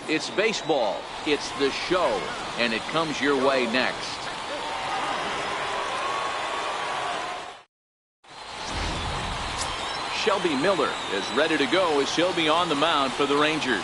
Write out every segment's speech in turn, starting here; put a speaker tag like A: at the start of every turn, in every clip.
A: It's baseball. It's the show. And it comes your way next. Shelby Miller is ready to go as he'll be on the mound for the Rangers.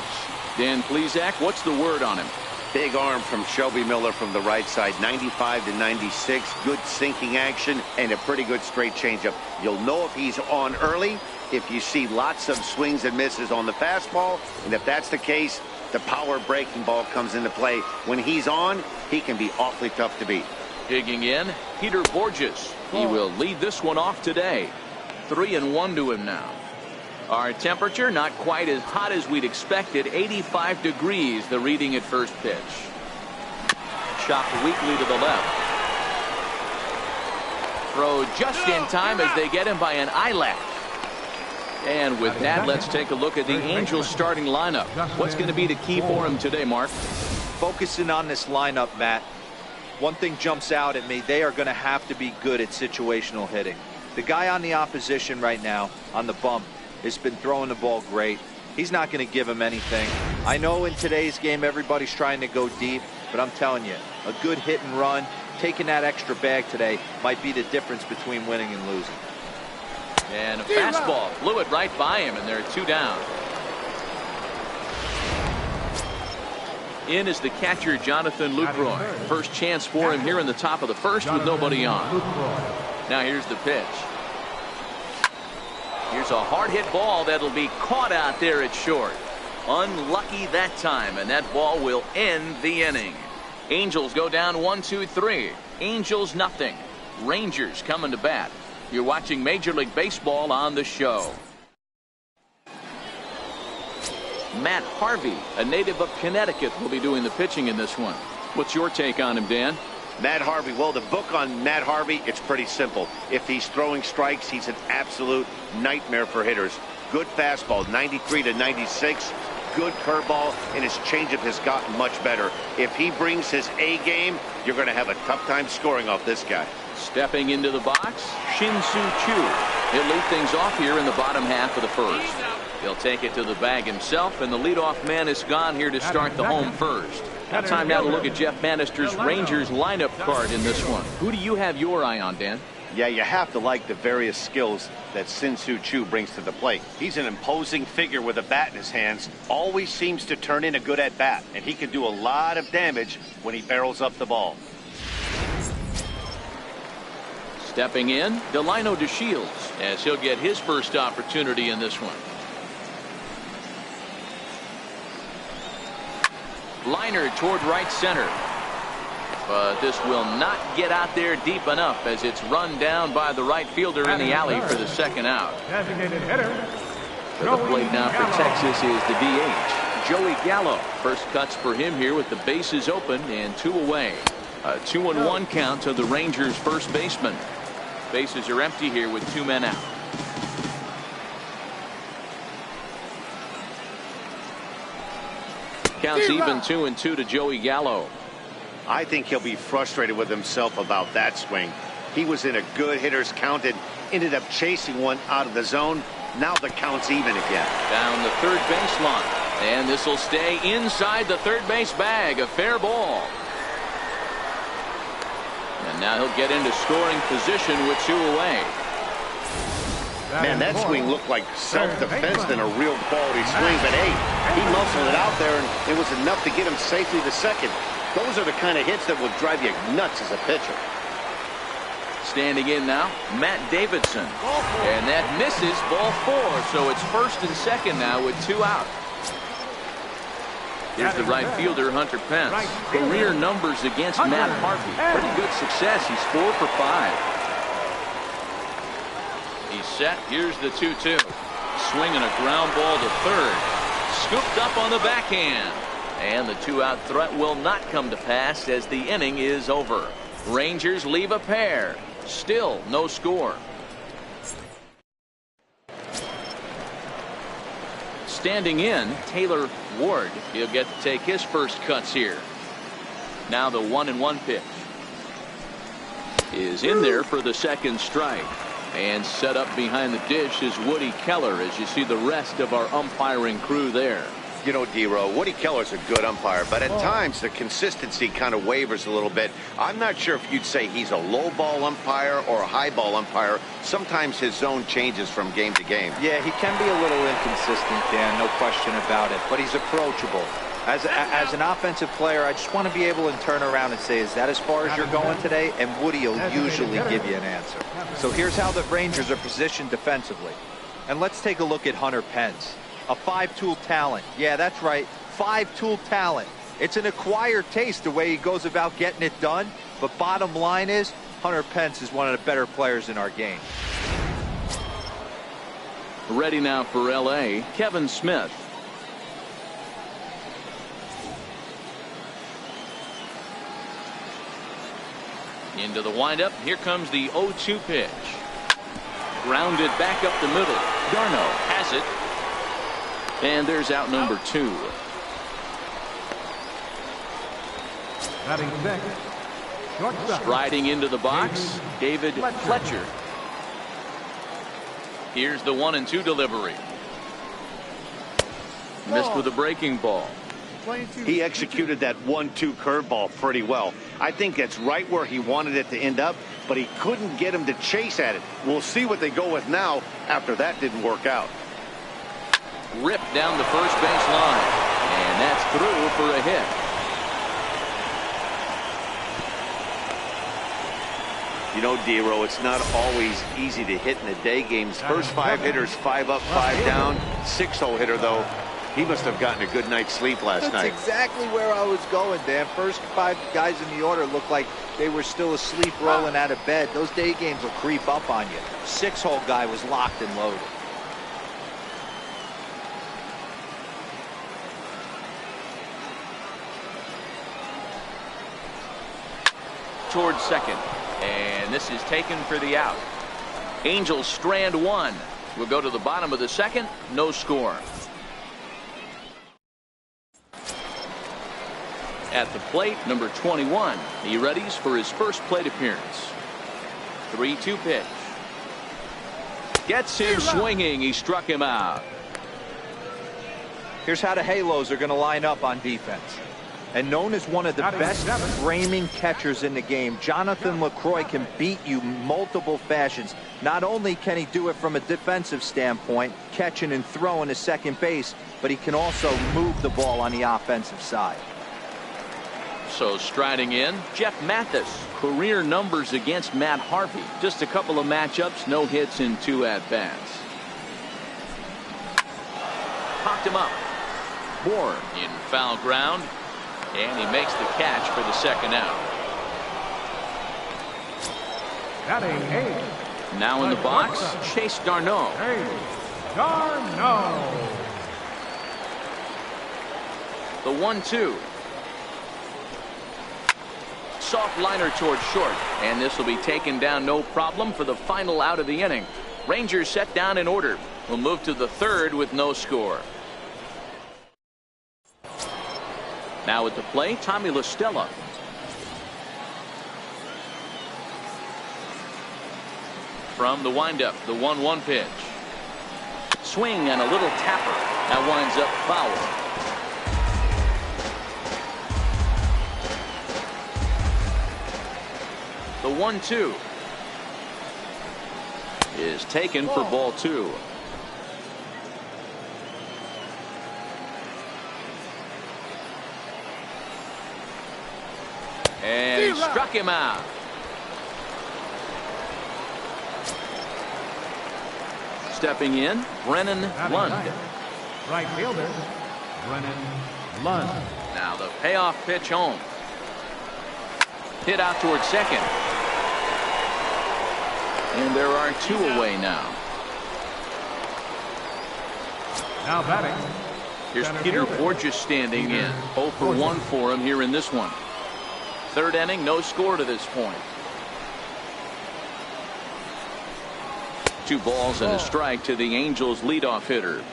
A: Dan Plesac, what's the word on him?
B: Big arm from Shelby Miller from the right side, 95 to 96. Good sinking action and a pretty good straight changeup. You'll know if he's on early if you see lots of swings and misses on the fastball. And if that's the case, the power breaking ball comes into play. When he's on, he can be awfully tough to beat.
A: Digging in, Peter Borges. He will lead this one off today. 3-1 to him now. Our temperature not quite as hot as we'd expected. 85 degrees the reading at first pitch. Chopped weakly to the left. Throw just in time as they get him by an eyelash. And with that, let's take a look at the Angels starting lineup. What's going to be the key for him today, Mark?
C: Focusing on this lineup, Matt. One thing jumps out at me. They are going to have to be good at situational hitting. The guy on the opposition right now on the bump has been throwing the ball great. He's not going to give him anything. I know in today's game everybody's trying to go deep, but I'm telling you, a good hit and run, taking that extra bag today might be the difference between winning and losing.
A: And a fastball blew it right by him, and they're 2 down. In is the catcher, Jonathan Lucroy. First chance for him here in the top of the first with nobody on. Now here's the pitch. Here's a hard hit ball that'll be caught out there at short. Unlucky that time, and that ball will end the inning. Angels go down 1-2-3. Angels nothing. Rangers coming to bat. You're watching Major League Baseball on the show. Matt Harvey, a native of Connecticut, will be doing the pitching in this one. What's your take on him, Dan?
B: Matt Harvey, well, the book on Matt Harvey, it's pretty simple. If he's throwing strikes, he's an absolute nightmare for hitters. Good fastball, 93 to 96. Good curveball, and his changeup has gotten much better. If he brings his A game, you're going to have a tough time scoring off this guy.
A: Stepping into the box, Shin-Soo Choo. He'll lead things off here in the bottom half of the first. He'll take it to the bag himself, and the leadoff man is gone here to start the home first. Now time now to look at Jeff Bannister's Rangers lineup card in this one. Who do you have your eye on, Dan?
B: Yeah, you have to like the various skills that Shin-Soo Choo brings to the plate. He's an imposing figure with a bat in his hands. Always seems to turn in a good at-bat, and he can do a lot of damage when he barrels up the ball.
A: Stepping in, Delino DeShields, as he'll get his first opportunity in this one. Liner toward right center. But this will not get out there deep enough as it's run down by the right fielder in the alley for the second out. To the plate now for Texas is the DH, Joey Gallo. First cuts for him here with the bases open and 2 away. A 2-1 count to the Rangers first baseman. Bases are empty here with 2 men out. Counts even 2-2 to Joey Gallo.
B: I think he'll be frustrated with himself about that swing. He was in a good hitter's count and ended up chasing one out of the zone. Now the count's even again.
A: Down the third baseline. And this will stay inside the third base bag. A fair ball. And now he'll get into scoring position with 2 away.
B: Man, that swing looked like self-defense than a real quality swing. But hey, he muscled it out there, and it was enough to get him safely to second. Those are the kind of hits that will drive you nuts as a pitcher.
A: Standing in now, Matt Davidson. And that misses, ball 4. So it's first and second now with 2 out. Here's the right fielder, Hunter Pence. Career numbers against Matt Harvey. Pretty good success. He's 4 for 5. He's set. Here's the 2-2. Swinging a ground ball to third. Scooped up on the backhand. And the 2-out threat will not come to pass as the inning is over. Rangers leave a pair. Still no score. Standing in, Taylor Ward. He'll get to take his first cuts here. Now the 1-1 pitch is in there for the second strike. And set up behind the dish is Woody Keller as you see the rest of our umpiring crew there.
B: You know, D-Row, Woody Keller's a good umpire, but at times the consistency kind of wavers a little bit. I'm not sure if you'd say he's a low ball umpire or a high ball umpire. Sometimes his zone changes from game to game.
C: Yeah, he can be a little inconsistent, Dan, no question about it, but he's approachable. As an offensive player, I just want to be able to turn around and say, is that as far as you're going today? And Woody will usually give you an answer. So here's how the Rangers are positioned defensively. And let's take a look at Hunter Pence. A five-tool talent. Yeah, that's right. Five-tool talent. It's an acquired taste the way he goes about getting it done. But bottom line is, Hunter Pence is one of the better players in our game.
A: Ready now for L.A., Kevin Smith. Into the windup. Here comes the 0-2 pitch. Grounded back up the middle. Darno has it. And there's out number 2. Striding into the box, David Fletcher. Here's the 1-2 delivery. Missed with a breaking ball.
B: He executed that 1-2 curveball pretty well. I think that's right where he wanted it to end up, but he couldn't get him to chase at it. We'll see what they go with now after that didn't work out.
A: Ripped down the first base line, and that's through for a hit.
B: You know, D-Row, it's not always easy to hit in the day games. First 5 hitters, 5 up, 5 down. 6-hole hitter, though. He must have gotten a good night's sleep last night.
C: That's exactly where I was going, Dan. First 5 guys in the order looked like they were still asleep rolling out of bed. Those day games will creep up on you. 6-hole guy was locked and loaded.
A: Towards second, and this is taken for the out. Angels strand 1. We'll go to the bottom of the second. No score. At the plate, number 21. He readies for his first plate appearance. 3-2 pitch. Gets him swinging. He struck him out.
C: Here's how the Halos are going to line up on defense. And known as one of the best framing catchers in the game, Jonathan LaCroix can beat you multiple fashions. Not only can he do it from a defensive standpoint, catching and throwing to second base, but he can also move the ball on the offensive side.
A: So striding in, Jeff Mathis. Career numbers against Matt Harvey. Just a couple of matchups, no hits in 2 at-bats. Popped him up. Bourne in foul ground. And he makes the catch for the second out. Now in the box, Chase Darno. The 1-2. Soft liner towards short, and this will be taken down no problem for the final out of the inning. Rangers set down in order. We'll move to the third with no score. Now at the plate, Tommy La Stella. From the windup, the 1-1 pitch. Swing and a little tapper. That winds up foul. The 1-2 is taken for ball 2. And he struck him out. Stepping in, Brennan Lund.
D: Right fielder, Brennan Lund.
A: Now the payoff pitch home. Hit out towards second. And there are 2 away now.
D: Now batting.
A: Here's Peter Borges standing in. 0 for 1 for him here in this one. Third inning, no score to this point. 2 balls and a strike to the Angels leadoff hitter.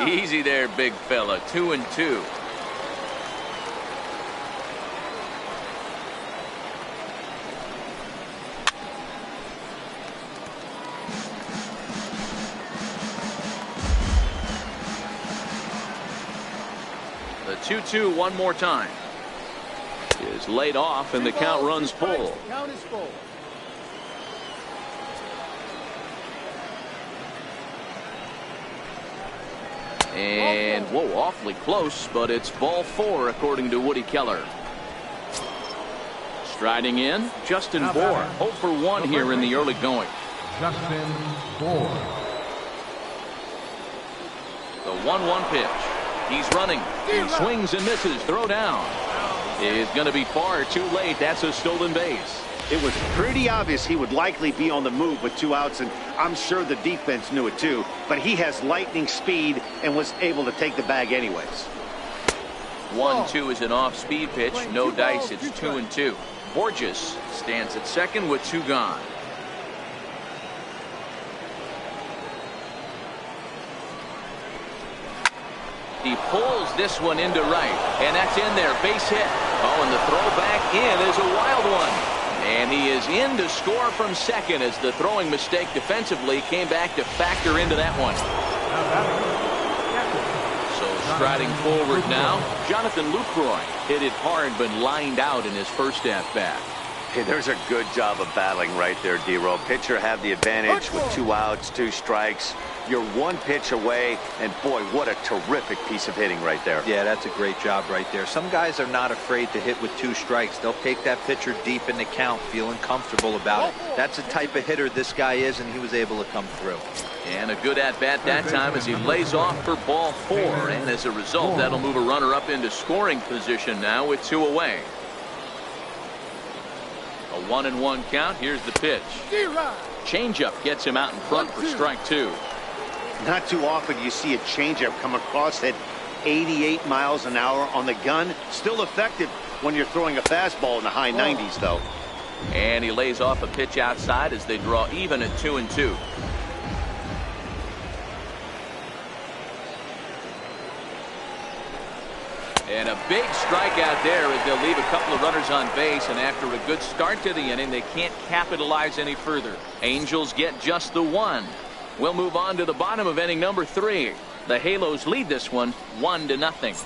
A: Easy there, big fella. 2-2. 2-2 one more time. Is laid off and the count runs full.
E: Count is full.
A: And whoa, awfully close, but it's ball 4 according to Woody Keller. Striding in, Justin Bour. 0 for 1 here in the early going.
D: Justin Bour.
A: The 1-1 pitch. He's running. He swings and misses. Throw down. Is going to be far too late. That's a stolen base.
B: It was pretty obvious he would likely be on the move with 2 outs, and I'm sure the defense knew it too. But he has lightning speed and was able to take the bag anyways.
A: 1-2 is an off-speed pitch. No dice. It's 2-2. Borges stands at second with 2 gone. He pulls this one into right, and that's in there. Base hit. Oh, and the throw back in is a wild one. And he is in to score from second as the throwing mistake defensively came back to factor into that one. So striding forward now, Jonathan Lucroy hit it hard but lined out in his first at-bat.
B: Hey, there's a good job of battling right there, D-Row. Pitcher have the advantage with 2 outs, 2 strikes. You're 1 pitch away, and boy, what a terrific piece of hitting right there.
C: Yeah, that's a great job right there. Some guys are not afraid to hit with 2 strikes. They'll take that pitcher deep in the count, feeling comfortable about it. That's the type of hitter this guy is, and he was able to come through.
A: And a good at-bat that time as he lays off for ball 4. And as a result, that'll move a runner up into scoring position now with 2 away. A 1-1 count. Here's the pitch. Changeup gets him out in front for strike 2.
B: Not too often you see a changeup come across at 88 miles an hour on the gun. Still effective when you're throwing a fastball in the high 90s, though.
A: And he lays off a pitch outside as they draw even at 2-2. And a big strikeout there as they'll leave a couple of runners on base, and after a good start to the inning, they can't capitalize any further. Angels get just the 1. We'll move on to the bottom of inning number 3. The Halos lead this one 1-0.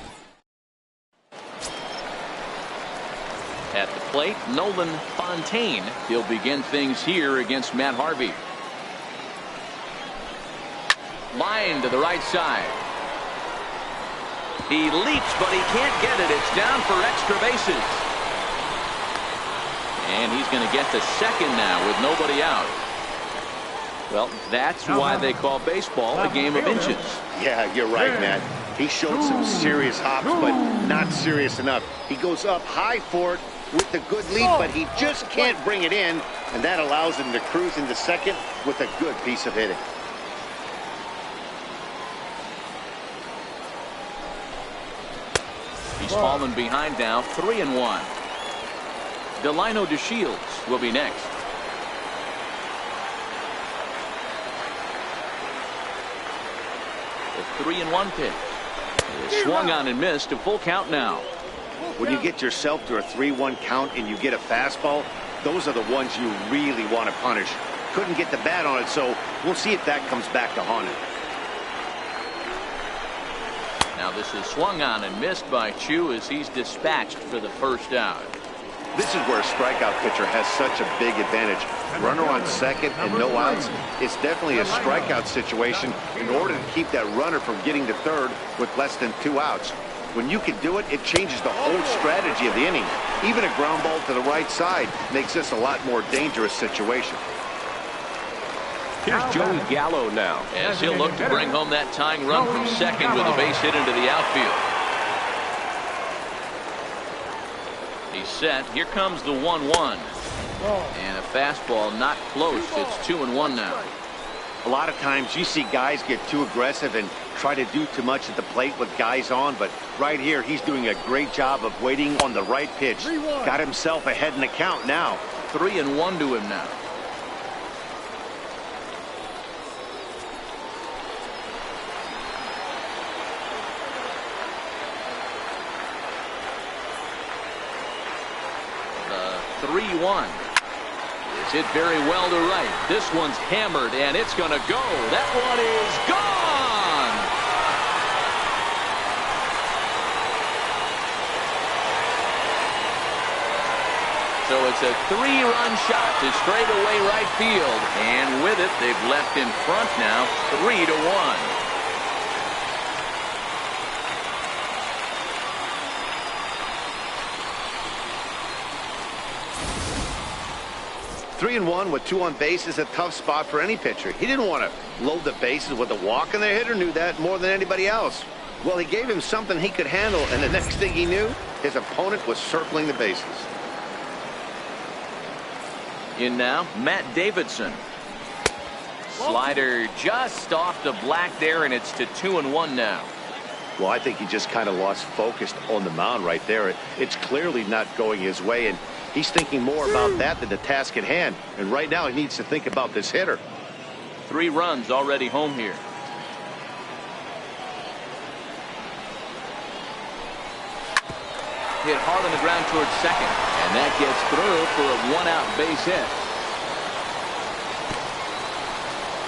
A: At the plate, Nolan Fontaine. He'll begin things here against Matt Harvey. Line to the right side. He leaps, but he can't get it. It's down for extra bases. And he's going to get to second now with nobody out. Well, that's why they call baseball a game of inches.
B: Yeah, you're right, Matt. He showed some serious hops, but not serious enough. He goes up high for it with the good lead, but he just can't bring it in, and that allows him to cruise into second with a good piece of hitting.
A: He's fallen behind now, 3-1. Delino DeShields will be next. The 3-1 pitch. It's swung on and missed. A full count now.
B: When you get yourself to a 3-1 count and you get a fastball, those are the ones you really want to punish. Couldn't get the bat on it, so we'll see if that comes back to haunt him.
A: Now this is swung on and missed by Chu as he's dispatched for the first out.
B: This is where a strikeout pitcher has such a big advantage. Runner on second and no outs. It's definitely a strikeout situation in order to keep that runner from getting to third with less than 2 outs. When you can do it, it changes the whole strategy of the inning. Even a ground ball to the right side makes this a lot more dangerous situation.
A: Here's Joey Gallo now as he'll look to bring home that tying run from second with a base hit into the outfield. He's set. Here comes the 1-1. And a fastball not close. It's 2-1 now.
B: A lot of times you see guys get too aggressive and try to do too much at the plate with guys on, but right here he's doing a great job of waiting on the right pitch. Got himself ahead in the count now.
A: 3-1 to him now. The 3-1. Is hit very well to right. This one's hammered, and it's going to go. That one is gone. So it's a 3-run shot to straightaway right field. And with it, they've left in front now, 3-1.
B: 3-1 with 2 on base is a tough spot for any pitcher. He didn't want to load the bases with a walk, and the hitter knew that more than anybody else. Well, he gave him something he could handle, and the next thing he knew, his opponent was circling the bases.
A: In now, Matt Davidson. Slider just off the black there, and it's to 2-1 now.
B: Well, I think he just kind of lost focus on the mound right there. It's clearly not going his way, and he's thinking more about that than the task at hand. And right now he needs to think about this hitter.
A: 3 runs already home here. Hit hard on the ground towards second. And that gets through for a 1-out base hit.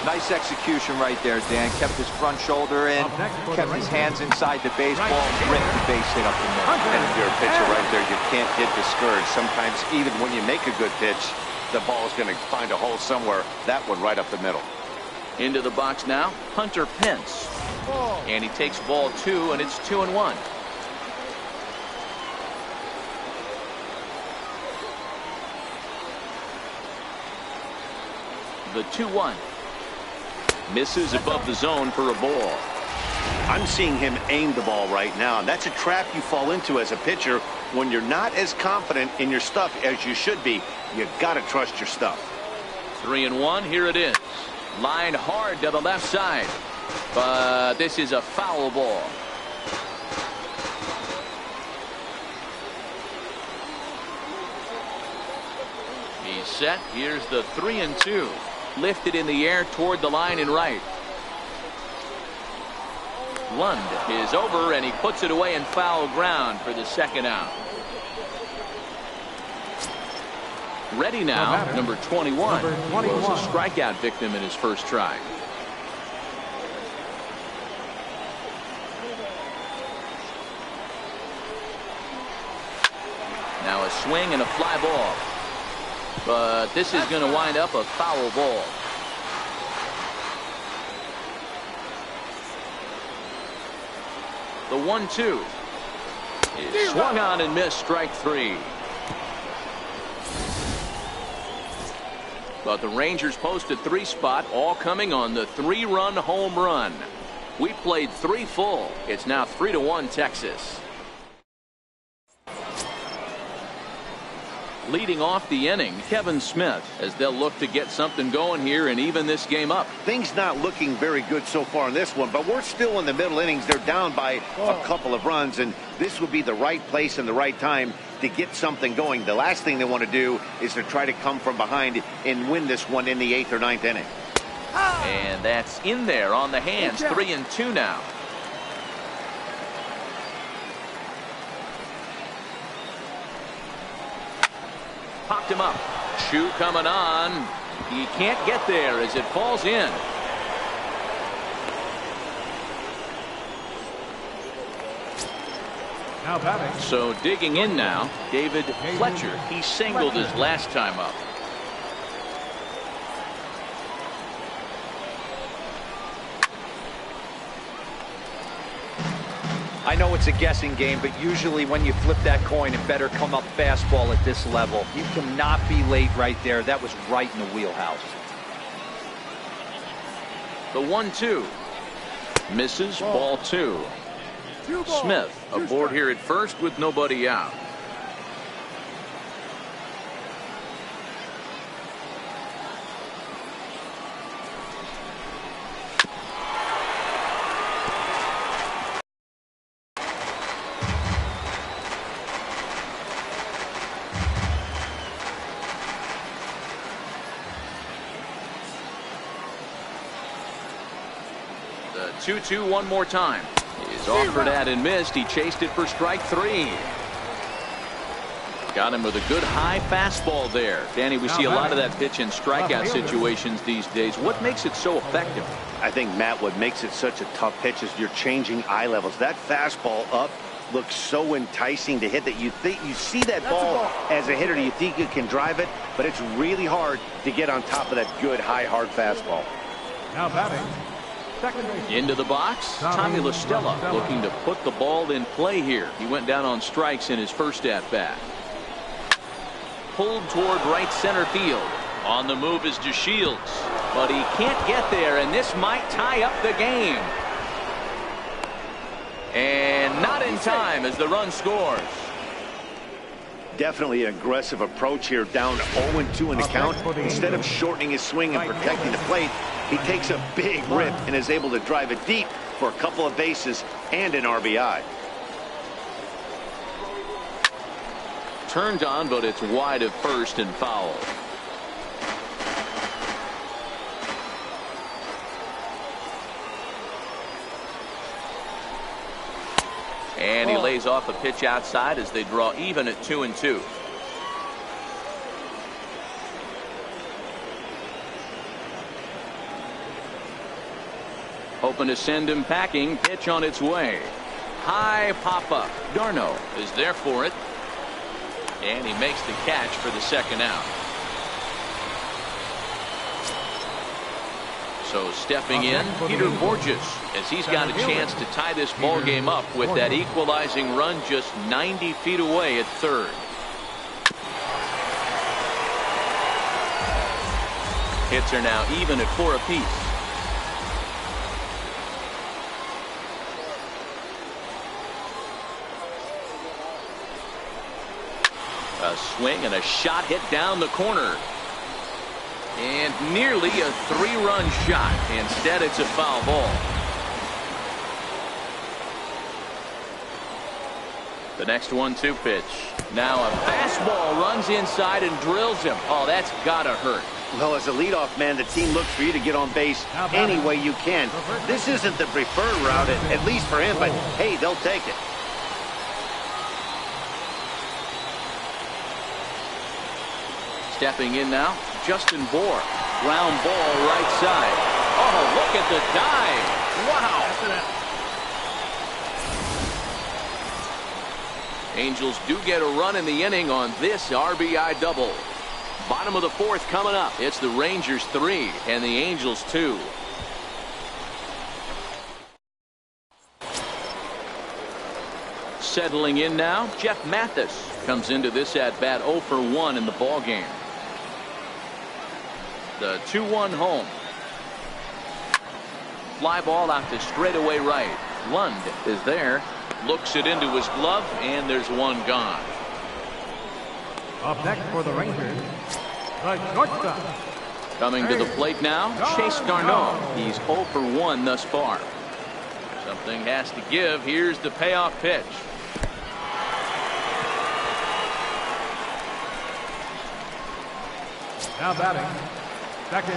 C: Nice execution right there, Dan. Kept his front shoulder in, kept his hands inside the baseball, ripped the base hit up the middle.
B: And if you're a pitcher right there, you can't get discouraged. Sometimes even when you make a good pitch, the ball is going to find a hole somewhere. That one right up the middle.
A: Into the box now, Hunter Pence. And he takes ball 2, and it's 2-1. The 2-1. Misses above the zone for a ball.
B: I'm seeing him aim the ball right now, and that's a trap you fall into as a pitcher when you're not as confident in your stuff as you should be. You got to trust your stuff.
A: 3-1. Here it is. Lined hard to the left side, but this is a foul ball. He's set. Here's the 3-2. Lifted in the air toward the line and right. Lund is over, and he puts it away in foul ground for the second out. Ready now, number 21. Was a strikeout victim in his first try. Now a swing and a fly ball. But this is going to wind up a foul ball. The 1-2 is swung on and missed, strike 3. But the Rangers posted 3 spot, all coming on the 3-run home run. We played 3 full. It's now 3-1 Texas. Leading off the inning, Kevin Smith, as they'll look to get something going here and even this game up.
B: Things not looking very good so far in this one, but we're still in the middle innings. They're down by a couple of runs, and this would be the right place and the right time to get something going. The last thing they want to do is to try to come from behind and win this one in the 8th or 9th inning.
A: And that's in there on the hands. 3-2 now. Popped him up. Shoe coming on. He can't get there as it falls in.
D: Now batting.
A: So digging in now, David Fletcher. He singled his last time up.
C: I know it's a guessing game, but usually when you flip that coin, it better come up fastball at this level. You cannot be late right there. That was right in the wheelhouse.
A: The 1-2 misses, ball 2. Smith aboard here at first with nobody out. The 2-2 one more time. He's offered at and missed. He chased it for strike 3. Got him with a good high fastball there. Danny, we see a lot of that pitch in strikeout situations these days. What makes it so effective?
B: I think, Matt, what makes it such a tough pitch is you're changing eye levels. That fastball up, looks so enticing to hit that you see that ball as a hitter, you think you can drive it, but it's really hard to get on top of that good high hard fastball.
D: Now batting, second base.
A: Into the box, Tommy La Stella looking to put the ball in play here. He went down on strikes in his first at bat. Pulled toward right center field. On the move is DeShields, but he can't get there, and this might tie up the game. And not in time as the run scores.
B: Definitely an aggressive approach here, down 0-2 in the count. Instead of shortening his swing and protecting the plate, he takes a big rip and is able to drive it deep for a couple of bases and an RBI.
A: Turned on, but it's wide of first and foul. And he lays off a pitch outside as they draw even at 2-2. Hoping to send him packing. Pitch on its way. High pop-up. Darno is there for it. And he makes the catch for the second out. So stepping in, Peter Borges, as he's got a chance to tie this ball game up with that equalizing run just 90 feet away at third. Hits are now even at 4 apiece. A swing and a shot hit down the corner. And nearly a 3-run shot. Instead, it's a foul ball. The next 1-2 pitch. Now a fastball runs inside and drills him. Oh, that's gotta hurt.
B: Well, as a leadoff man, the team looks for you to get on base any way you can. This isn't the preferred route, at least for him, but hey, they'll take it.
A: Stepping in now, Justin Bohr. Ground ball right side. Oh, look at the dive. Wow. Angels do get a run in the inning on this RBI double. Bottom of the fourth coming up. It's the Rangers 3 and the Angels 2. Settling in now, Jeff Mathis comes into this at bat 0 for 1 in the ball game. The 2-1 home. Fly ball out to straightaway right. Lund is there. Looks it into his glove, and there's one gone.
D: Up next for the Rangers, the shortstop.
A: Coming to the plate now, Chase Darno. He's 0 for 1 thus far. Something has to give. Here's the payoff pitch.
D: Now batting.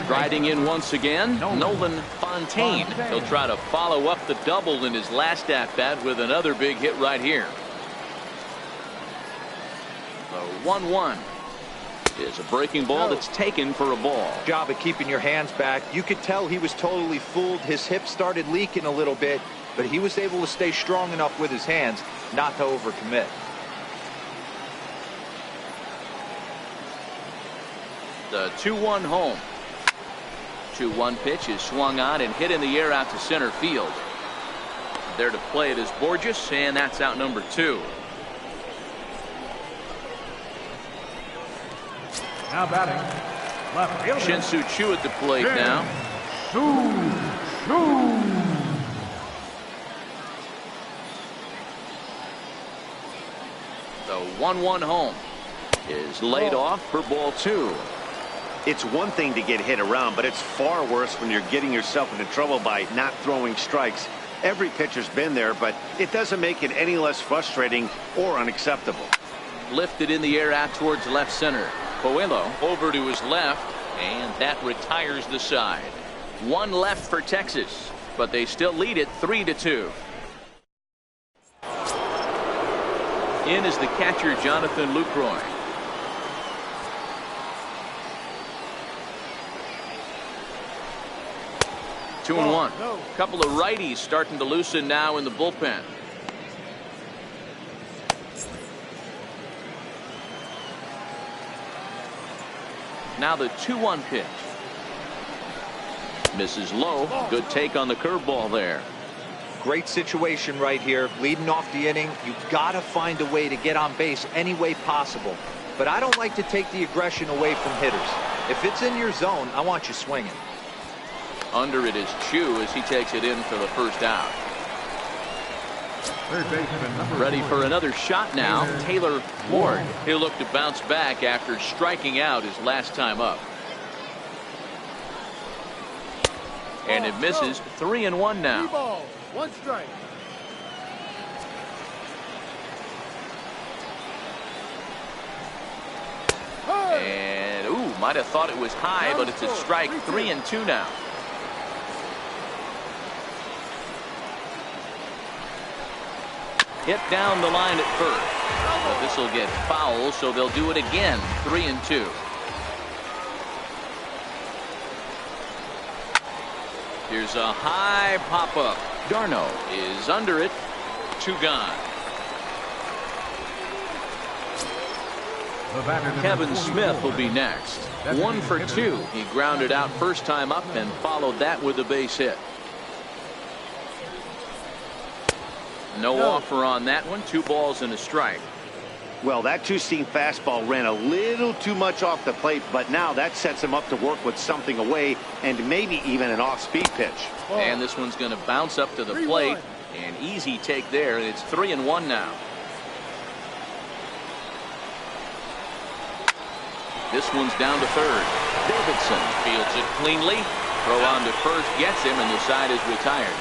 A: Riding in once again, Nolan Fontaine. He'll try to follow up the double in his last at-bat with another big hit right here. The 1-1 is a breaking ball that's taken for a ball.
C: Job of keeping your hands back. You could tell he was totally fooled. His hip started leaking a little bit, but he was able to stay strong enough with his hands not to overcommit.
A: The 2-1 home. 2-1 pitch is swung on and hit in the air out to center field. There to play it is Borges, and that's out number 2.
D: Now batting. Left fielder.
A: Shin-Soo Choo at the plate now. The 1-1 home is laid off for ball 2.
B: It's one thing to get hit around, but it's far worse when you're getting yourself into trouble by not throwing strikes. Every pitcher's been there, but it doesn't make it any less frustrating or unacceptable.
A: Lifted in the air out towards left center. Coelho over to his left, and that retires the side. One left for Texas, but they still lead it 3-2. In is the catcher, Jonathan Lucroy. Two and one. Couple of righties starting to loosen now in the bullpen. Now the 2-1 pitch. Misses low. Good take on the curveball there.
C: Great situation right here. Leading off the inning, you've got to find a way to get on base any way possible. But I don't like to take the aggression away from hitters. If it's in your zone, I want you swinging.
A: Under it is Chu as he takes it in for the first out.
D: Third baseman number
A: Ready
D: 4.
A: for another shot now. Taylor Ward. He'll look to bounce back after striking out his last time up. And it misses. 3-1 now.
E: 3 balls, 1 strike.
A: And might have thought it was high, but it's a strike. 3-2 now. Hit down the line at first. But this will get foul, so they'll do it again. 3-2. Here's a high pop-up. Darno is under it. 2 gone. Kevin Smith will be next. 1 for 2. He grounded out first time up and followed that with a base hit. No offer on that one. 2 balls and a strike.
B: Well, that two-seam fastball ran a little too much off the plate, but now that sets him up to work with something away and maybe even an off-speed pitch.
A: And this one's going to bounce up to the plate. An easy take there, and it's 3-1 now. This one's down to third. Davidson fields it cleanly. Throw on to first gets him, and the side is retired.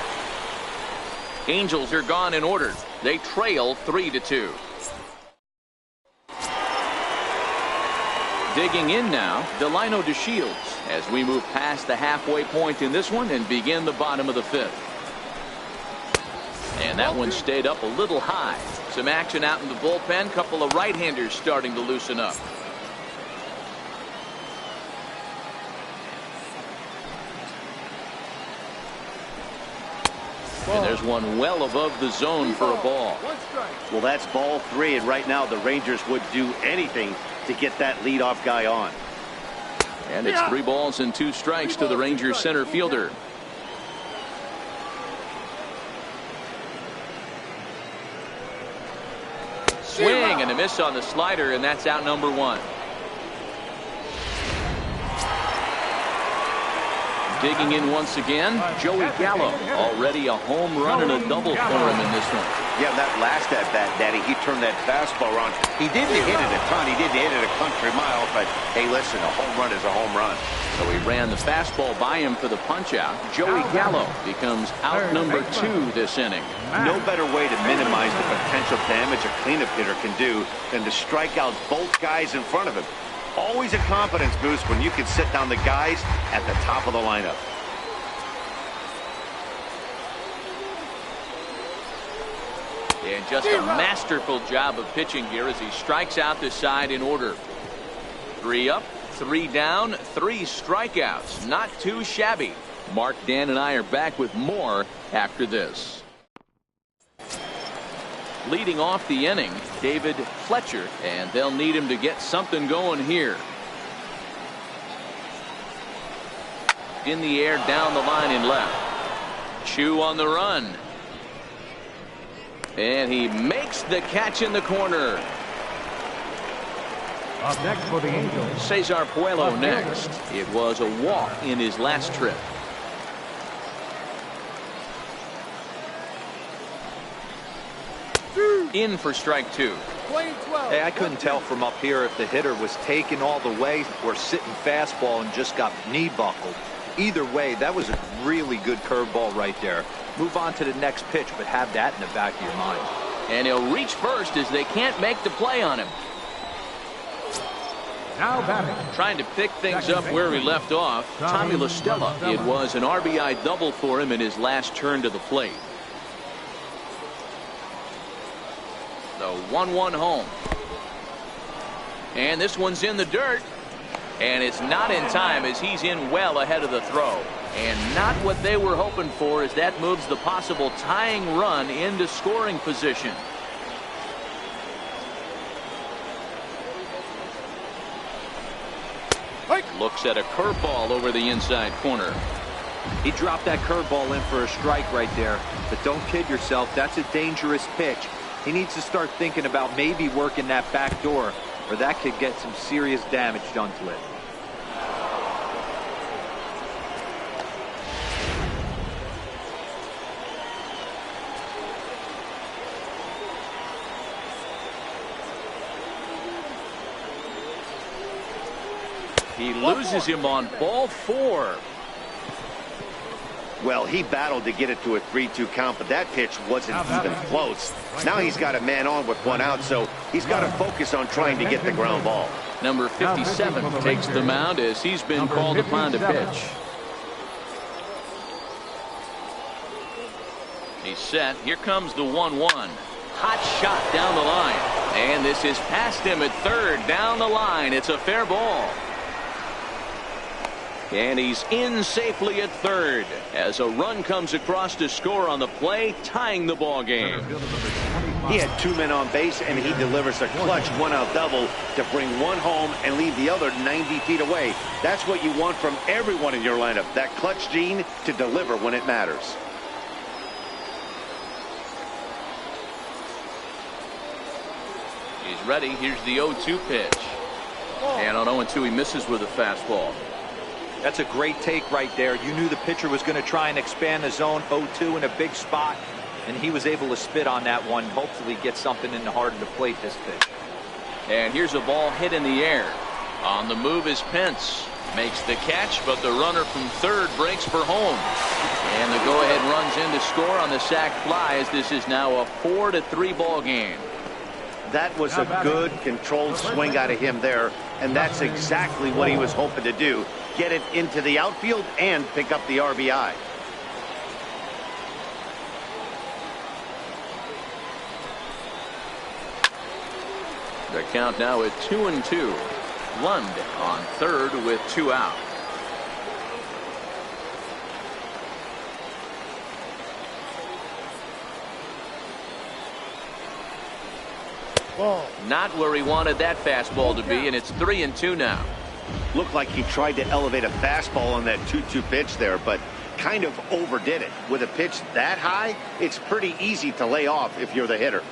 A: Angels are gone in order. They trail 3-2. Digging in now, Delino DeShields as we move past the halfway point in this one and begin the bottom of the 5th. And that one stayed up a little high. Some action out in the bullpen. Couple of right-handers starting to loosen up. And there's one well above the zone for a ball.
B: Well, that's ball 3, and right now the Rangers would do anything to get that leadoff guy on.
A: And it's 3 balls and 2 strikes to the Rangers center fielder. Swing and a miss on the slider, and that's out number 1. Digging in once again, Joey Gallo. Already a home run and a double for him in this one.
B: Yeah, that last at bat, Daddy, he turned that fastball around. He didn't hit it a ton. He didn't hit it a country mile, but hey, listen, a home run is a home run.
A: So he ran the fastball by him for the punch-out. Joey Gallo becomes out number 2 this inning.
B: No better way to minimize the potential damage a cleanup hitter can do than to strike out both guys in front of him. Always a confidence boost when you can sit down the guys at the top of the lineup.
A: And just a masterful job of pitching here as he strikes out the side in order. 3 up, 3 down, 3 strikeouts. Not too shabby. Mark, Dan, and I are back with more after this. Leading off the inning, David Fletcher, and they'll need him to get something going here. In the air, down the line in left. Chu on the run. And he makes the catch in the corner.
D: Up next for the Angels,
A: Cesar Puello next. It was a walk in his last trip. In for strike 2.
C: Hey, I couldn't tell from up here if the hitter was taken all the way or sitting fastball and just got knee buckled. Either way, that was a really good curveball right there. Move on to the next pitch, but have that in the back of your mind.
A: And he'll reach first as they can't make the play on him.
D: now batting.
A: Trying to pick things up where he left off, Tommy La Stella. It was an RBI double for him in his last turn to the plate. The 1-1 home. And this one's in the dirt. And it's not in time as he's in well ahead of the throw. And not what they were hoping for as that moves the possible tying run into scoring position. Looks at a curveball over the inside corner.
C: He dropped that curveball in for a strike right there. But don't kid yourself, that's a dangerous pitch. He needs to start thinking about maybe working that back door, or that could get some serious damage done to it.
A: He loses him on ball 4.
B: Well, he battled to get it to a 3-2 count, but that pitch wasn't even close. Now he's got a man on with 1 out, so he's got to focus on trying to get the ground ball.
A: Number 57 takes the mound as he's been called upon to pitch. He's set. Here comes the 1-1. Hot shot down the line. And this is past him at third. Down the line. It's a fair ball. And he's in safely at third as a run comes across to score on the play, tying the ball game.
B: He had 2 men on base, and he delivers a clutch 1-out double to bring 1 home and leave the other 90 feet away. That's what you want from everyone in your lineup, that clutch gene to deliver when it matters.
A: He's ready. Here's the 0-2 pitch. And on 0-2 he misses with a fastball.
C: That's a great take right there. You knew the pitcher was going to try and expand the zone. 0-2 in a big spot, and he was able to spit on that one. Hopefully get something in the heart of the plate this pitch.
A: And here's a ball hit in the air. On the move is Pence. Makes the catch, but the runner from third breaks for home. And the go-ahead runs in to score on the sac fly as this is now a 4-3 ball game.
B: That was a good, controlled swing out of him there, and that's exactly what he was hoping to do. Get it into the outfield and pick up the RBI.
A: The count now at 2-2. Lund on third with 2 out. Not where he wanted that fastball to be, and it's 3-2 now.
B: Looked like he tried to elevate a fastball on that 2-2 pitch there, but kind of overdid it. With a pitch that high, it's pretty easy to lay off if you're the hitter.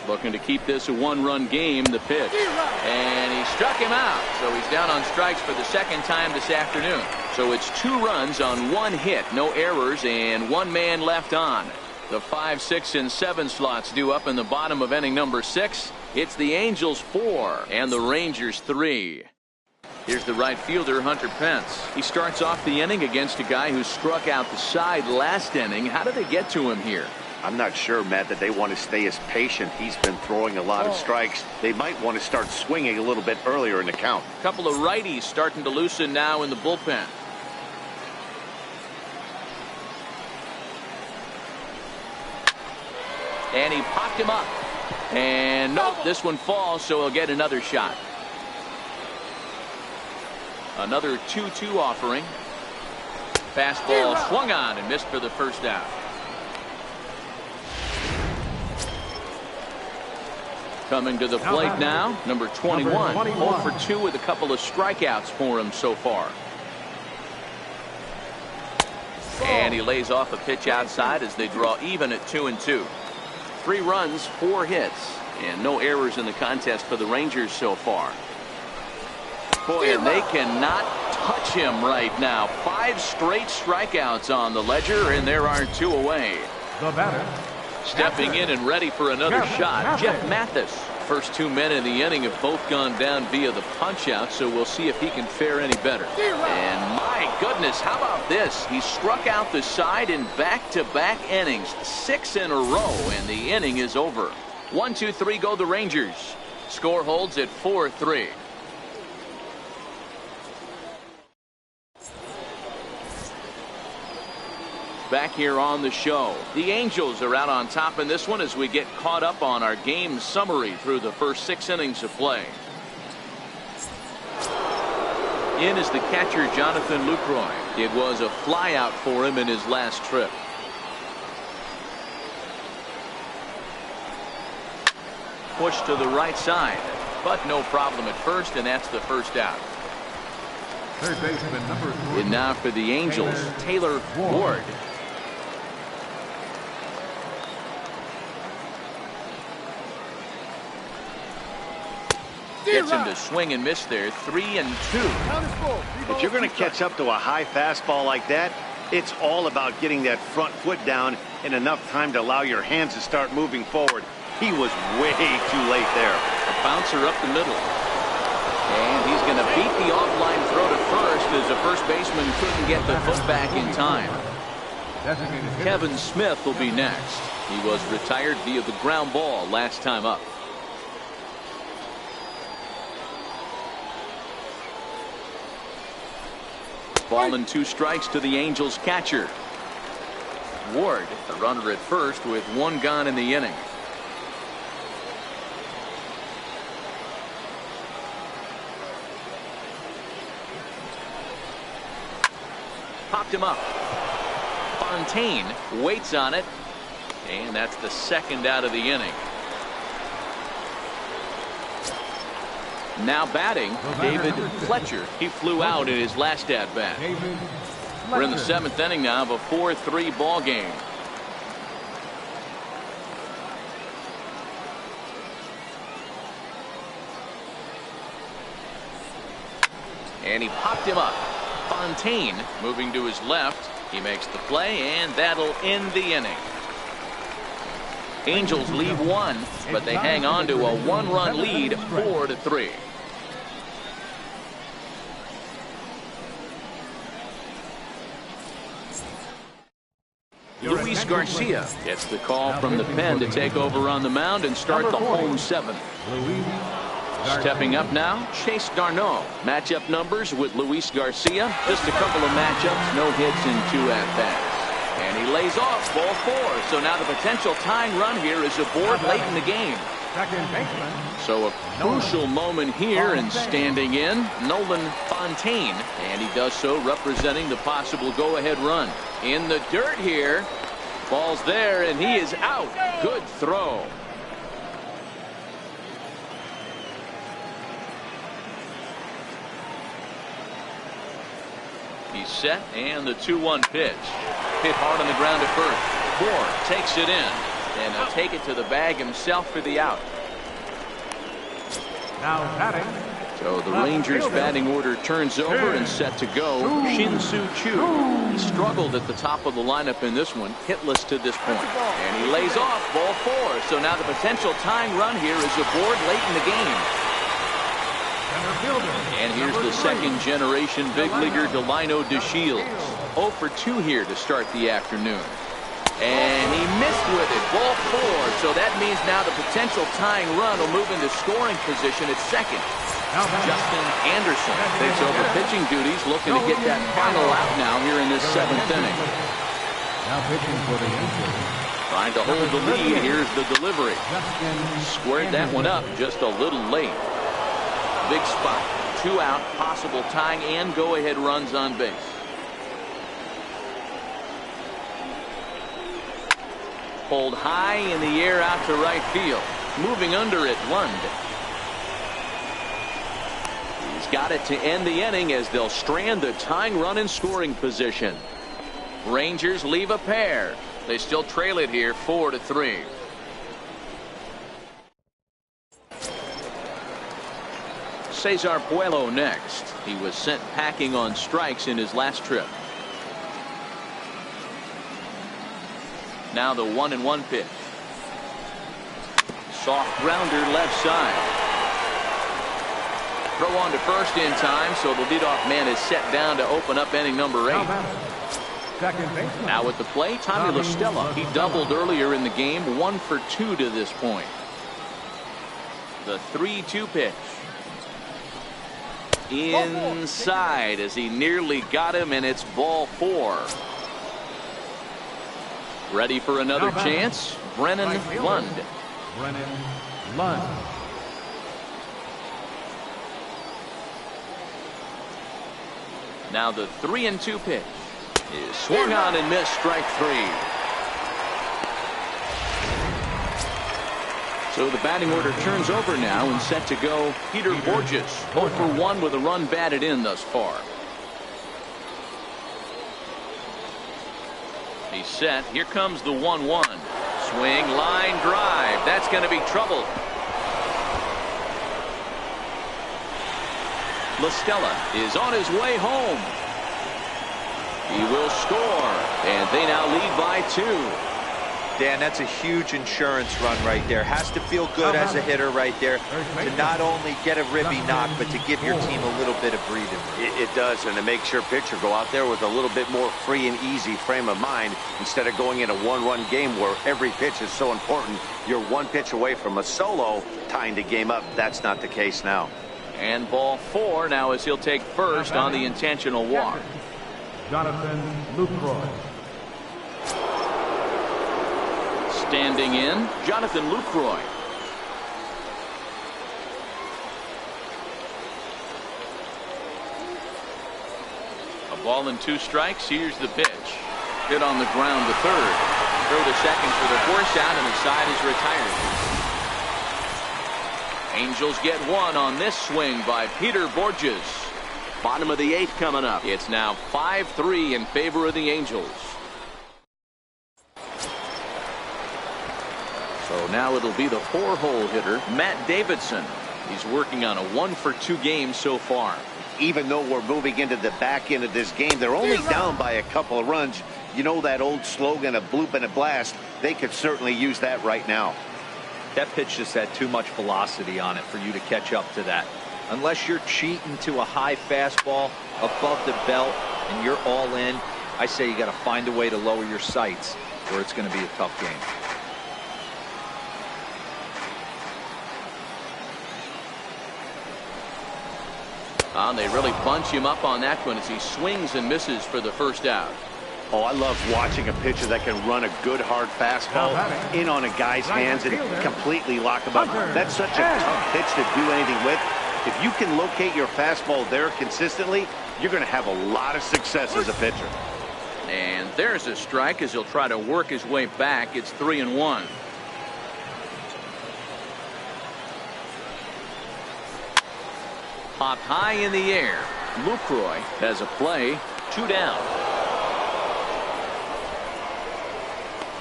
A: Looking to keep this a 1-run game, the pitch. And he struck him out, so he's down on strikes for the second time this afternoon. So it's 2 runs on 1 hit, no errors, and 1 man left on. The 5, 6, and 7 slots due up in the bottom of inning number 6. It's the Angels 4 and the Rangers 3. Here's the right fielder, Hunter Pence. He starts off the inning against a guy who struck out the side last inning. How did they get to him here?
B: I'm not sure, Matt, that they want to stay as patient. He's been throwing a lot of strikes. They might want to start swinging a little bit earlier in the count.
A: A couple of righties starting to loosen now in the bullpen. And he popped him up. And nope, this one falls, so he'll get another shot. Another 2-2 offering. Fastball swung on and missed for the first out. Coming to the plate now, number 21. 0 for 2 with a couple of strikeouts for him so far. And he lays off a pitch outside as they draw even at 2-2. 3 runs, 4 hits, and no errors in the contest for the Rangers so far. Boy, and they cannot touch him right now. 5 straight strikeouts on the ledger, and there are 2 away.
D: The batter.
A: Stepping in and ready for another shot, Jeff Mathis. First 2 men in the inning have both gone down via the punch-out, so we'll see if he can fare any better. And my goodness, how about this? He struck out the side in back-to-back innings, 6 in a row, and the inning is over. 1, 2, 3 go the Rangers. Score holds at 4-3. Back here on the show, the Angels are out on top in this one as we get caught up on our game summary through the first 6 innings of play. In is the catcher, Jonathan Lucroy. It was a flyout for him in his last trip. Push to the right side, but no problem at first, and that's the first out.
D: Third baseman, number 3.
A: And now for the Angels, Taylor Ward. Gets him to swing and miss there. 3-2.
B: If you're going to catch up to a high fastball like that, it's all about getting that front foot down in enough time to allow your hands to start moving forward. He was way too late there.
A: A bouncer up the middle. And he's going to beat the offline throw to first as the first baseman couldn't get the foot back in time. Kevin Smith will be next. He was retired via the ground ball last time up. Ball and 2 strikes to the Angels catcher. Ward, the runner at first with 1 gone in the inning. Popped him up. Fontaine waits on it, and that's the 2nd out of the inning. Now batting, David Fletcher. He flew out in his last at bat. We're in the 7th inning now of a 4-3 ball game. And he popped him up. Fontaine moving to his left. He makes the play, and that'll end the inning. Angels leave 1, but they hang on to a 1-run lead, 4-3. Luis Garcia gets the call from the pen to take over on the mound and start the home 7th. Stepping up now, Chase Darno. Matchup numbers with Luis Garcia. Just a couple of matchups, no hits in 2 at-bats. And he lays off ball 4. So now the potential tying run here is aboard late in the game. So a crucial moment here, and standing in, Nolan Fontaine. And he does so representing the possible go-ahead run. In the dirt here. Ball's there, and he is out. Good throw. He's set, and the 2-1 pitch. Hit hard on the ground at first. Moore takes it in, and he'll take it to the bag himself for the out.
D: Now batting.
A: So the Rangers batting order turns over and set to go. Shin-Soo Choo. He struggled at the top of the lineup in this one, hitless to this point. And he lays off ball 4. So now the potential tying run here is aboard late in the game. And here's the 2nd generation big leaguer Delino DeShields. 0 for 2 here to start the afternoon. And he missed with it. Ball 4. So that means now the potential tying run will move into scoring position at 2nd. Justin Anderson takes over pitching duties, looking to get that final out now here in this 7th inning.
D: Now pitching for the Angels.
A: Trying to hold the lead. Here's the delivery. Squared that one up just a little late. Big spot. 2 out, possible tying and go-ahead runs on base. Pulled high in the air out to right field. Moving under it, Lund. He's got it to end the inning as they'll strand the tying run in scoring position. Rangers leave a pair. They still trail it here 4-3. Cesar Puello next. He was sent packing on strikes in his last trip. Now the 1-1 pitch. Soft grounder left side. Throw on to first in time, so the leadoff man is set down to open up inning number 8. Now at the plate, Tommy La Stella. He doubled earlier in the game, 1 for 2 to this point. The 3-2 pitch. Inside as he nearly got him, and it's ball 4. Ready for another chance? Brennan Lund.
D: Brennan Lund.
A: Now the 3-2 pitch is swung on and missed, strike 3. So the batting order turns over now and set to go. Peter Borges 0 for 1 with a run batted in thus far. He's set. Here comes the 1-1. Swing, line drive. That's going to be trouble. La Stella is on his way home. He will score, and they now lead by 2.
C: Dan, that's a huge insurance run right there. Has to feel good as a hitter right there to not only get a ribby knock, but to give your team a little bit of breathing room.
B: It does, and it makes your pitcher go out there with a little bit more free and easy frame of mind instead of going in a one-run game where every pitch is so important. You're one pitch away from a solo tying the game up. That's not the case now.
A: And ball 4 now as he'll take first on the intentional walk.
D: Jonathan Lucroy.
A: Standing in, Jonathan Lucroy. A ball and 2 strikes. Here's the pitch. Hit on the ground to third. Throw to second for the force out, and the side is retired. Angels get 1 on this swing by Peter Borges. Bottom of the 8th coming up. It's now 5-3 in favor of the Angels. So now it'll be the 4-hole hitter, Matt Davidson. He's working on a 1-for-2 game so far.
B: Even though we're moving into the back end of this game, they're only down by a couple of runs. You know that old slogan, a bloop and a blast. They could certainly use that right now.
C: That pitch just had too much velocity on it for you to catch up to that. Unless you're cheating to a high fastball above the belt and you're all in, I say you got to find a way to lower your sights, or it's going to be a tough game.
A: They really bunch him up on that one as he swings and misses for the first out.
B: Oh, I love watching a pitcher that can run a good hard fastball in on a guy's hands and completely lock him up. That's such a tough pitch to do anything with. If you can locate your fastball there consistently, you're going to have a lot of success as a pitcher.
A: And there's a strike as he'll try to work his way back. It's 3-1. Popped high in the air. Lucroy has a play. 2 down.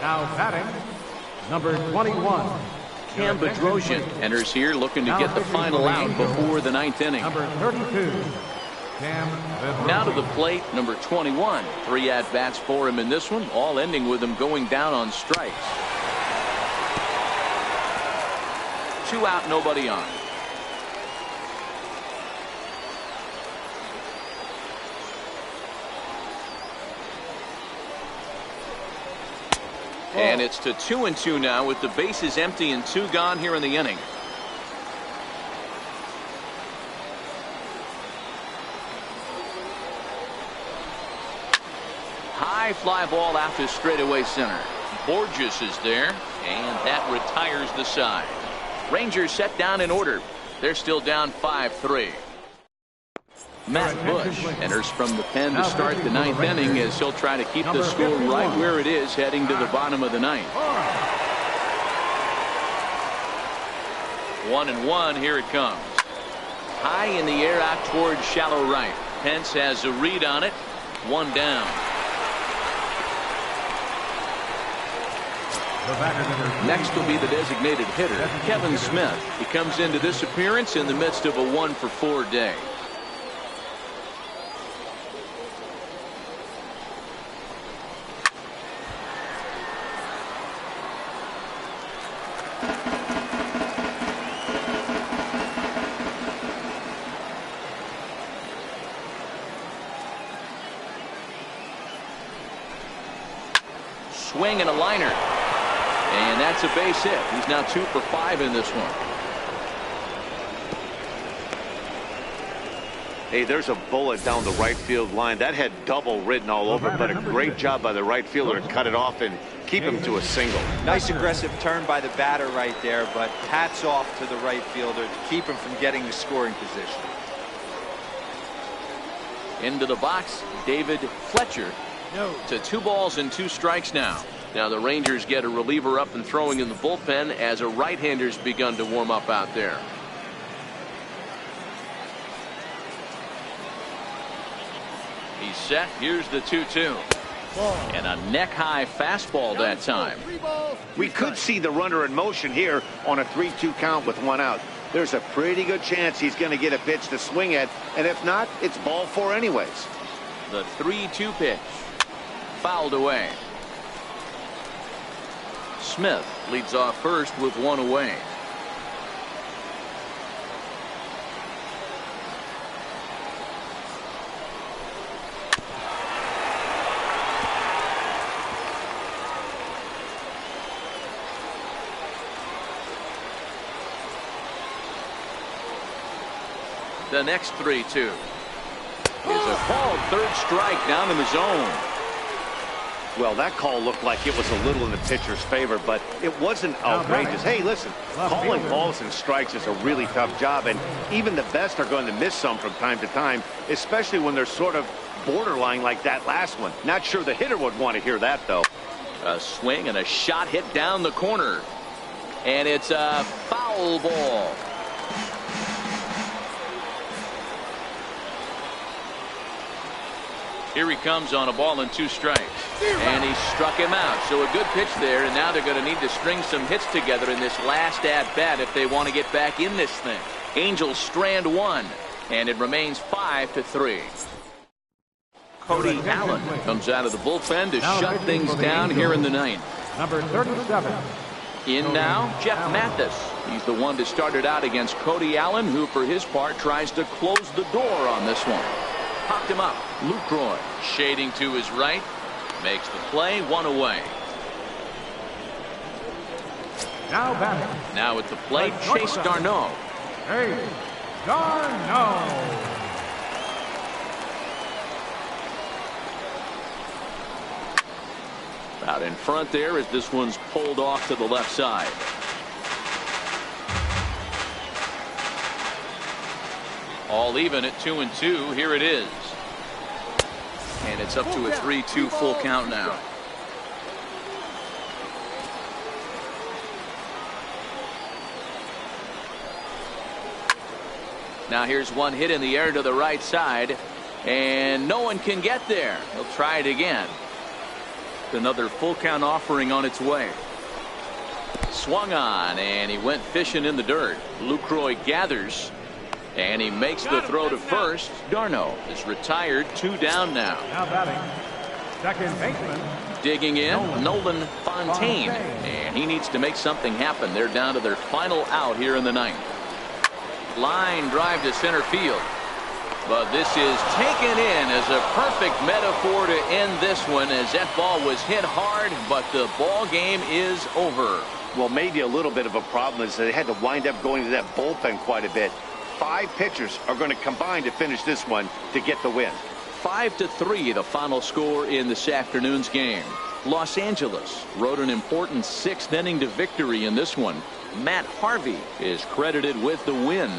D: Now batting, number 21.
A: Cam Bedrosian enters here looking to get the final out before the 9th inning.
D: Number 32. Cam
A: Now to the plate, number 21. 3 at-bats for him in this one, all ending with him going down on strikes. 2 out, nobody on. And it's to 2-2 now with the bases empty and 2 gone here in the inning. High fly ball out to straightaway center. Borges is there, and that retires the side. Rangers set down in order. They're still down 5-3. Matt Bush enters from the pen to start the 9th inning as he'll try to keep the score right where it is heading to the bottom of the 9th. 1-1, here it comes. High in the air out towards shallow right. Pence has a read on it. 1 down. Next will be the designated hitter, Kevin Smith. He comes into this appearance in the midst of a 1-for-4 day. Swing and a liner. And that's a base hit. He's now 2 for 5 in this one.
B: Hey, there's a bullet down the right field line. That had double written all over, but a great job by the right fielder to cut it off and keep him to a single.
C: Nice aggressive turn by the batter right there, but hats off to the right fielder to keep him from getting the scoring position.
A: Into the box, David Fletcher. To 2 balls and 2 strikes now. Now the Rangers get a reliever up and throwing in the bullpen as a right-hander's begun to warm up out there. He's set. Here's the 2-2. And a neck-high fastball that time.
B: We could see the runner in motion here on a 3-2 count with 1 out. There's a pretty good chance he's going to get a pitch to swing at, and if not, it's ball 4 anyways.
A: The 3-2 pitch. Fouled away. Smith leads off first with 1 away. The next 3-2 is a called 3rd strike down in the zone.
B: Well, that call looked like it was a little in the pitcher's favor, but it wasn't outrageous. Hey, listen, calling balls and strikes is a really tough job, and even the best are going to miss some from time to time, especially when they're sort of borderline like that last one. Not sure the hitter would want to hear that, though.
A: A swing and a shot hit down the corner, and it's a foul ball. Here he comes on a ball and 2 strikes. And he struck him out. So a good pitch there, and now they're going to need to string some hits together in this last at-bat if they want to get back in this thing. Angels strand 1, and it remains 5-3. Cody Allen comes out of the bullpen to shut things down here in the 9th.
D: Number 37.
A: In now, Jeff Mathis. He's the one to start it out against Cody Allen, who for his part tries to close the door on this one. Popped him up. Lucroy shading to his right. Makes the play, 1 away.
D: Now batting.
A: Now at the plate, Chase Darno.
D: Hey, Darno.
A: Out in front there as this one's pulled off to the left side. All even at 2-2. Here it is. And it's up to a 3-2 full count now. Now here's one hit in the air to the right side, and no one can get there. He'll try it again. Another full count offering on its way. Swung on, and he went fishing in the dirt. Lucroy gathers, and he makes the throw to first. Darno is retired, 2 down now.
D: Now batting. Second baseman.
A: Digging in, Nolan Fontaine. And he needs to make something happen. They're down to their final out here in the 9th. Line drive to center field. But this is taken in as a perfect metaphor to end this one, as that ball was hit hard, but the ball game is over.
B: Well, maybe a little bit of a problem is they had to wind up going to that bullpen quite a bit. 5 pitchers are going to combine to finish this one to get the win.
A: 5-3 the final score in this afternoon's game. Los Angeles rode an important 6th inning to victory in this one. Matt Harvey is credited with the win.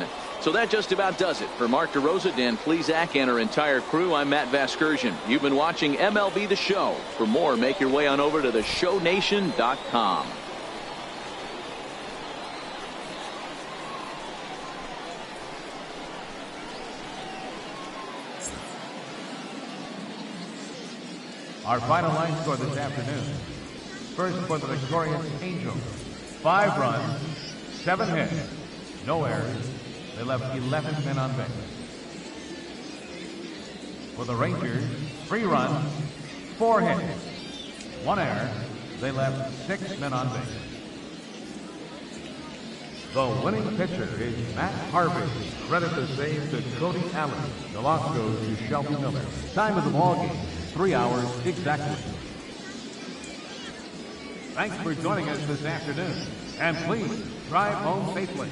A: So that just about does it. For Mark DeRosa, Dan Plesac, and our entire crew, I'm Matt Vasgersian. You've been watching MLB The Show. For more, make your way on over to theshownation.com.
D: Our final line score this afternoon. First for the victorious Angels. 5 runs, 7 hits, no errors. They left 11 men on base. For the Rangers, 3 runs, 4 hits, 1 error. They left 6 men on base. The winning pitcher is Matt Harvey. Credit to save to Cody Allen. The loss goes to Shelby Miller. Time of the ball game, 3 hours exactly. Thanks for joining us this afternoon. And please drive home safely.